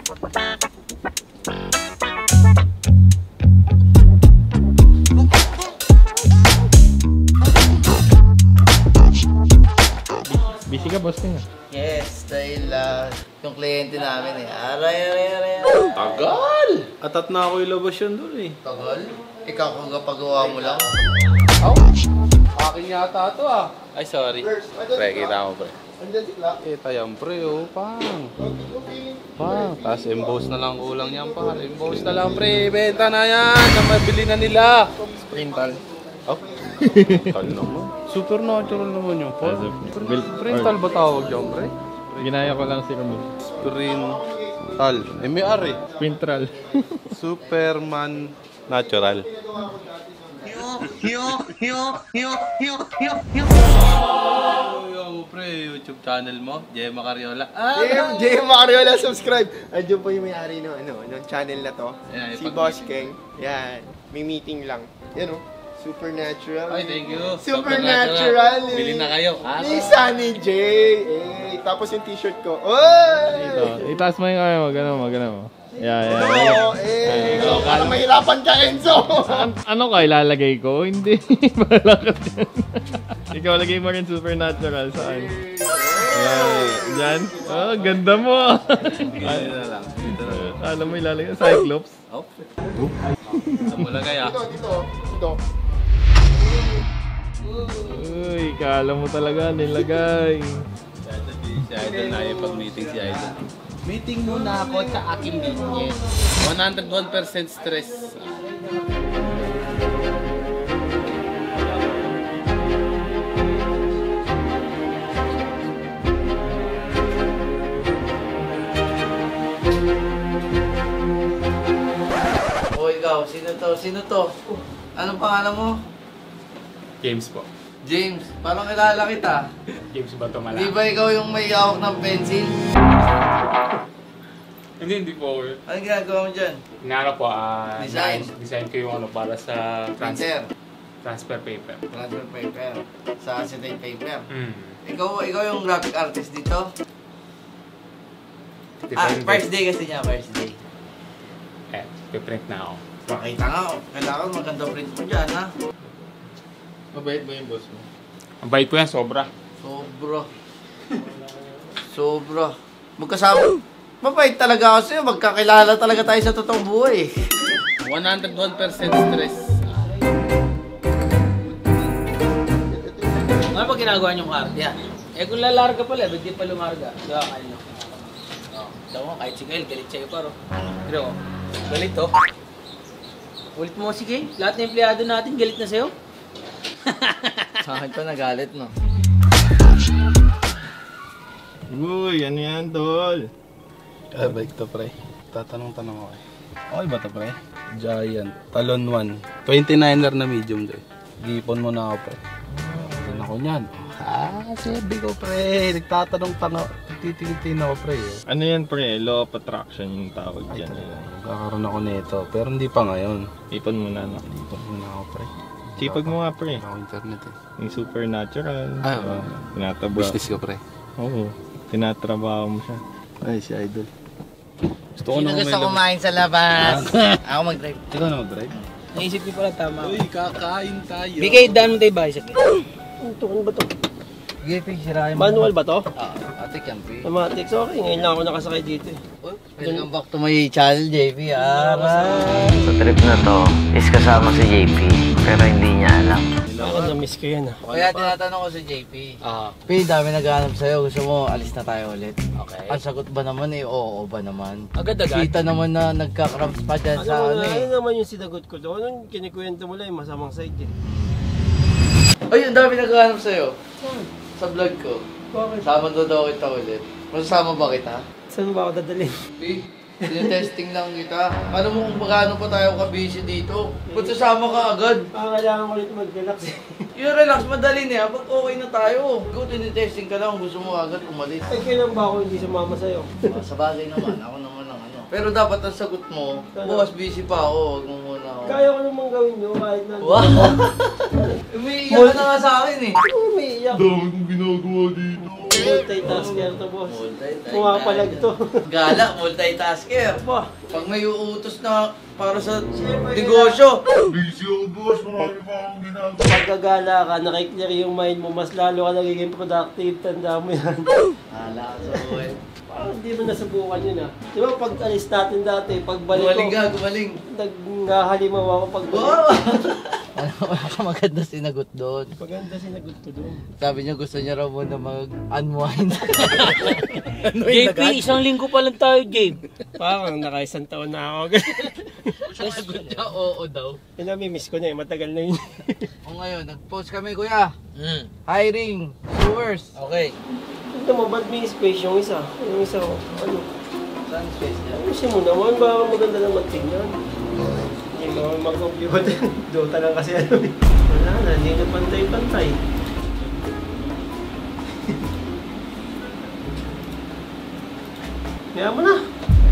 Busy ka, boss niya. Yes, dahil yung kliyente namin eh. Aray. Tagal! Atat na ako ilabas yun doon eh. Tagal? Ikaw kung kapagawa mo lang. Akin yata ito ah. Ay, sorry. Pre, kita mo pre. Kita yan pre oh, pang. Tapos emboss na lang kulang yan pa. Emboss na lang pre, benta na yan. Na mabili na nila. Sprintal. Oh, tal naman. Supernatural naman yung pa. Sprintal ba tawag yan pre? Ginaya ko lang si Ramon. Sprintal. MR eh. Sprintral. Superman natural. Yo, pre, YouTube channel mo, Gemma Cariola. Gemma Cariola, subscribe. Andiyan po yung may-ari ng channel na to. Ayan, Si Boss Keng. Yan, may meeting lang. Yan o, Supernatural. Ay, thank you. Supernatural. Bili na kayo. Ni Sunny J. Tapos yung t-shirt ko. Oy! Ito, itaas mo yung kaya magano mo. Yeah. Para mahirapan ka, Enzo. Ano ka, ilalagay ko? Hindi. Bahala ka dyan. Ikaw, lagay mo rin Supernatural. Saan? Diyan. Oh, ganda mo. Bili na lang. Dito na lang. Alam mo, ilalagay. Cyclops. Oh. Saan mo lagay ah? Dito. Uy, kala mo talaga nilagay. Si Idol na yung pag-meeting si Idol. Meeting muna ako sa aking business. 101% stress. O ikaw, sino to? Anong pangalan mo? James po. James, parang kilala kita. James ba ito Di ba ikaw yung may hawak ng pencil? Hindi po. Anong ginagawa mo dyan? Inaano po, Design ko yung ano para sa Printer. transfer paper. Transfer paper. Sa acetate paper. Mm. Ikaw yung graphic artist dito? First day kasi niya, first day. Piprint na ako. Makita nga, kailangan maganda print mo dyan, ha? Mabait ba yung boss mo? Ang bait po yan, sobra. Sobra. Magkasama. Mabait talaga ako sa'yo. Magkakilala talaga tayo sa totoong buhay. 101% stress. Ano ba ginagawa niyong arte yan? Kung lalarga pala, ba't di pa lumarga? Diba, kanino? Daw kahit si Gail, galit sa'yo paro. Pero, galit to. Ulit mo si Gail, lahat ng empleyado natin galit na sa'yo. Sa akin pa nagalit, no? Uy, ano yan, tol? Bike to pre. Tatanong-tanong ako eh. Okay ba to pre? Giant. Talon 1. 29er na medium doy. Gipon mo na ako pre. Ano ako niyan? Sabi ko pre. Nagtatanong-tanong. Titingin ako pre. Ano yan, pre? Law of attraction yung tawag dyan. Kakaroon ako nito. Pero hindi pa ngayon. Ipon mo na, no? Ipon mo na ako pre. Sipag mo nga, pre. Ako internet eh. Yung Supernatural. Tinatrabaho. Business ko pre. Oo. Tinatrabaho mo siya. Ay, si Idol. Gusto ko Sino na gusto kumain sa labas? Ako mag-drive. Ikaw na mag-drive? Naisip niyo pala tama. Uy, kakain tayo. Bigay, daan mo tayo bicycle. Ano ba to? Sige, Pig, sirahin mo. Manual ba to? Atik yan, Pig. Automatic. So, okay. Ngayon lang ako nakasakay dito eh. Welcome back to my channel, JP. Sa trip na to, is kasama si JP, pero hindi niya alam. Ako na-miss ko yan ah. Kaya tinatanong ko si JP. P, dami naghahanap sa'yo. Gusto mo, alis na tayo ulit. Okay. Ang sagot ba naman eh, oo ba naman? Agad-agad. Kita naman na nagka-cramps pa dyan sa ano eh. Ano naman yung sinagot ko doon? Anong kinikwento mo lang yung masamang side eh. Ay, ang dami naghahanap sa'yo. Sa vlog ko. Bakit? Sama daw kita ulit. Masasama ba kita? Saan ba ako dadalhin? P, testing lang kita. Ano mo kung magkano pa tayo ka-busy dito? Ba't sasama ka agad? Kailangan ko ulit mag-relax eh. Yung relax, madali na yan. Pag okay na tayo. Ikaw, tinitesting ka lang. Gusto mo agad umalis. Ay, kailan ba ako hindi sumama sa'yo? Sa bagay naman, ako naman ang ano. Pero dapat ang sagot mo, bukas busy pa ako. Huwag mo muna na ako. Kaya ko namang gawin nyo kahit na. Wow! Umiiyak ka na nga sa akin eh. Umiiyak. Dami kong ginagawa dito. Multitasker to, boss. Multitasker. Pumapalag to. Gala, multitasker. Pa. Pag may uutos na para sa negosyo. Busy ako, boss. Marami pa akong ginagawa. Pagkagala ka, nakiklear yung mind mo, mas lalo ka nagiging productive. Tanda mo yan. Hala ka sa buhay. Parang hindi mo nasubukan yun ah. Di ba pag alis natin dati, pagbalik Gumaling ko, ka, gumaling. naghahalimaw ako pagbalik. Wow! Wala ka maganda sinagot doon. Paganda sinagot ko doon. Sabi niya gusto niya raw muna mag-unwind. JP, isang linggo pa lang tayo, Gabe. Parang naka-isang taon na ako. Sagot niya, oo daw. Pinamimiss ko na eh, matagal na yun. O ngayon, nag-post kami kuya. Hiring, sewers. Okay. Ito mo, ba't may space yung isa? Yung isa, ano? Saan space niya? Ayusin mo naman, baka maganda naman tingnan. Hindi naman mag-compute. Dota lang kasi ano eh. Wala na, hindi na pantay-pantay. Kaya mo na.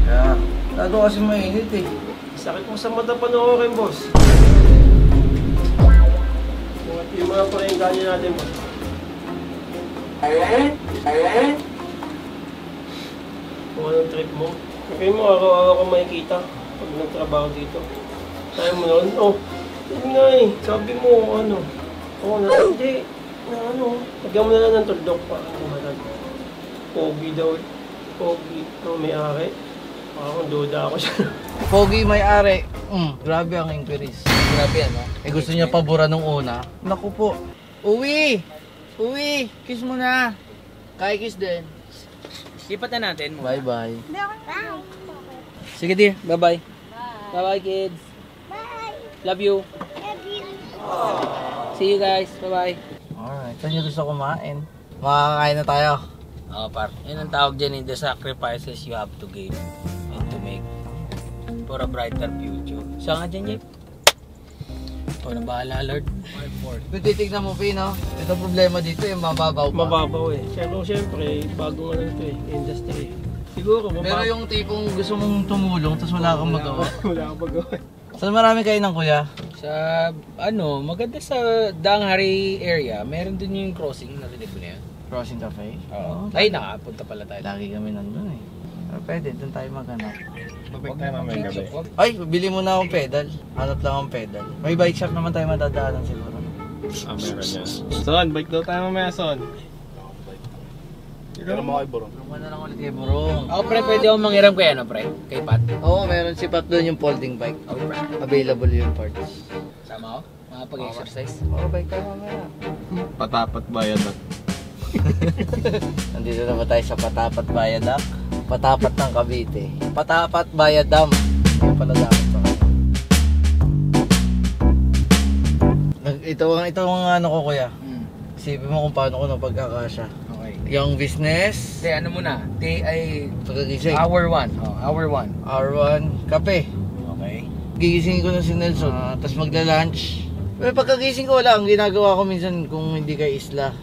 Kaya, lalo kasi mainit eh. Sakit mo sa mata panoorin, boss. Yung mga paringgan natin, boss. Kung anong trip mo. Kaya mo, araw-araw ko makikita pag nagtrabaho dito. Tayo mo na, oh, yun nga eh. Sabi mo, ano, oo na, hindi. Na ano, lagyan mo na lang ng tuldok pa. Malag. Pogi daw eh. Pogi. Oh, may ari. Parang duda ako siya. Pogi may-ari. Grabe ang increase. Grabe yan, no? Eh gusto niya pabura nung una. Naku po. Uwi! Uwi! Kiss mo na. Kaya kiss din. Lipat na natin mo. Bye-bye. Sige, dear. Bye-bye. Bye-bye, kids. Bye. Love you. See you guys. Bye-bye. Alright. Saan niyo gusto kumain? Makakain na tayo. Oh, par. Yan ang tawag dyan, the sacrifices you have to give and to make for a brighter future. Saan nga dyan, Jeff? Ikaw na bahala, Lord. Kung titignan mo, Pino, ito problema dito, yung mababaw pa. Mababaw eh. Siyempre, bagong ano ito eh, industry. Siguro, mababaw. Pero yung tipong gusto mong tumulong, tapos wala kang magawa. Wala kang magawa. Saan marami kayo ng kuya? Sa, maganda sa Danghari area, meron din yung crossing, narinig mo na yun. Crossing Cafe? Oo. Ay, nakapunta pala tayo. Lagi kami nandun eh. Pero pwede, doon tayo maghanap. Babalik tayo mamaya gabi. Ay, bili mo na akong pedal. Hanap lang akong pedal. May bike shop naman tayo madadaanan siguro. Meron yan. Son, bike daw tayo mamaya, Son. Pero mo kay Borong. Tulungan na lang ulit kay Borong. Ako, pre, pwede akong manghiram kay ano, pre? Kay Pat. Oo, meron si Pat doon yung folding bike. Available yung parts. Sama ako? Makapag-exercise. Oo, bike tayo mamaya. Patapat bayad at. Nandito naman tayo sa Patapat Viaduct. Patapat ng Cavite. Patapat Viaduct. Yung pala dapat pa. Ito ang ano ko kuya. Isipin mo kung paano ko napagkakasya. Okay. Yung business. Hindi, ano muna? Day ay Pagkagising. hour 1. Oh, hour 1. R1. Kape. Okay. Gigising ko na si Nelson. Tapos magla-lunch. Pero pagkagising ko wala. Ang ginagawa ko minsan kung hindi kay Isla.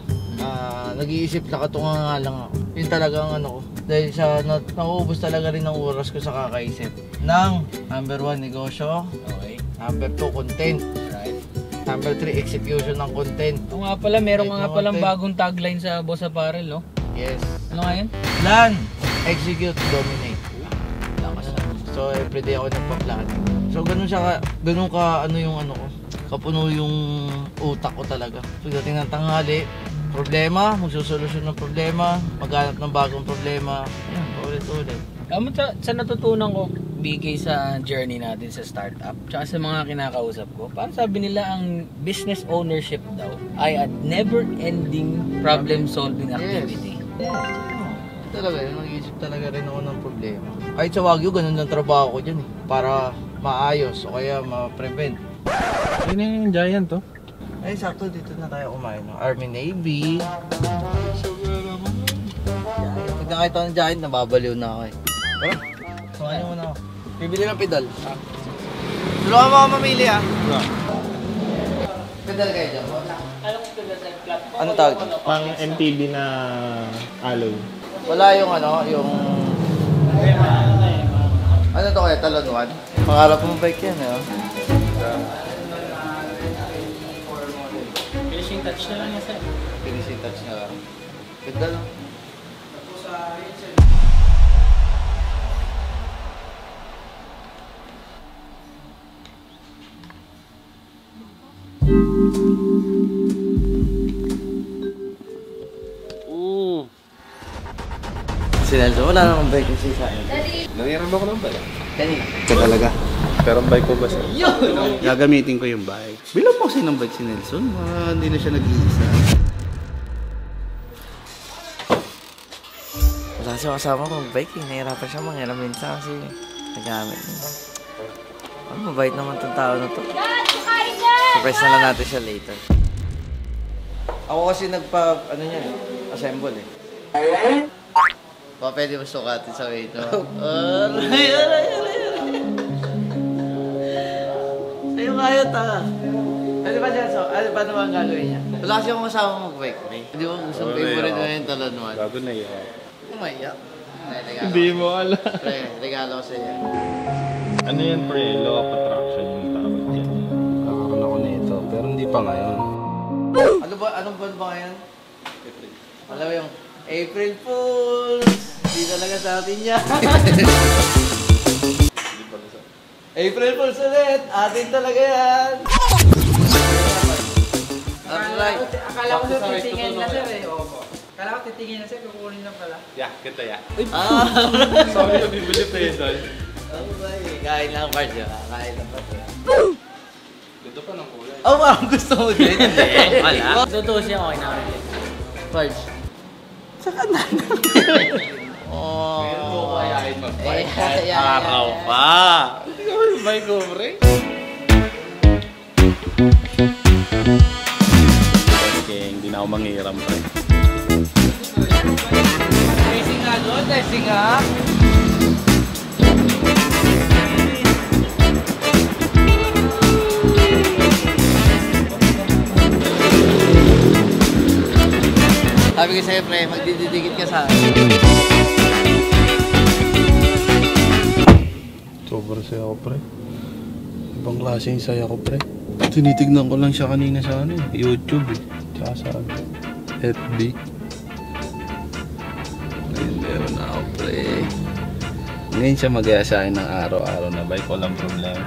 Nag-iisip nakatunga nga lang ako. Yun talaga ang ano ko. Dahil sa nauubos talaga rin ng oras ko sa kakaisip. Ng number 1 negosyo. Okay. Number 2 content. Right. Number 3 execution ng content. Oo nga pala, meron Right, nga palang konti. bagong tagline sa Boss Apparel, no? Yes. Ano nga yun? Plan, execute, dominate. So everyday ako nagpa-plan. So ganun ka ano yung ano ko. Kapuno yung utak ko talaga. Pagdating ng tanghali, problema, magsosolusyon ng problema, maghanap ng bagong problema. Ayun, ulit-ulit. Sa natutunan ko, bigay sa journey natin sa startup, tsaka sa mga kinakausap ko, parang sabi nila ang business ownership daw ay a never-ending problem-solving activity. Talaga, nag-iisip talaga rin ako ng problema. Kahit sa Wagyu, ganun ang trabaho ko dyan eh. Para maayos o kaya ma-prevent. Yun na yung giant to. Ay, sakto dito na tayo kumain. No? Army Navy. Pag nakita ko ng giant, nababaliw na ako eh. Tara, sumahin mo na ako. Bibili ng pedal. Tulungan mo ako mamili ah. Pedal kayo dyan po? Ano tawag? Pang MTB na alloy. Wala yung ano, yung... Ano to kaya? Talon 1? Pangarap mong bike yan eh. Oh. Finishing touch na lang yan, sir. Finishing touch na lang. Ganda lang. Si Nelson, wala namang bike kasi sa akin. Nangiram ako ng bike. Kanina. Ito talaga. Pero ang bike ko ba siya? Gagamitin ko yung bike. Bilang mo kasi ng bike si Nelson, hindi na siya nag-iisa. Wala siya kasama kong bike eh. Nahirapan siya mangiram minsan kasi nagamit niya. Ano, mabait naman itong tao na to. Surprise na lang natin siya later. Ako kasi assemble eh. Baka pwede mo sukatin sa weight mo. Sa'yo kaya ta. Ano ba siya? Ano ba naman gagawin niya? Wala kasi akong kasama mag-bike. Hindi mo gusto favorite mo yung talon mo. Bago na yun. Umaiyak. Hindi mo alam. Pre, regalo ko sa'yo. Ano yan pre? Law of attraction yung tawag dyan. Nakaroon ako nito, pero hindi pa ngayon. Anong buwan ba ngayon? April. Alam mo yung April Fools! Hindi talaga sa atin yan. April Fools ulit! Atin talaga yan! Alright. Akala ko sir, titingin na sir eh. Akala ko titingin na sir, kukunin lang pala. Yeah, kita ya. Sabi ko bibili pa yun doon. Kain lang parts yun. Kain lang parts yun. Dito pa ng kulay. Oh, parang gusto mo din. Hindi. Wala. Totoo siya, okay na rin. Parts. Saka na. Oh. Araw pa! Hindi ka ba yung bike ko, pre? Okay, hindi na ako manghiram, pre. Testing nga doon, testing nga. Sabi ko sa'yo, pre, magdididikit ka sa akin. Sobrang saya ko, pre. Ibang klase yung saya ko, pre. Tinitignan ko lang siya kanina sa YouTube eh. Tsaka sa FB. Ngayon meron na ako, pre. Ngayon siya mag-aya sa akin ng araw-araw na bike. Walang problema.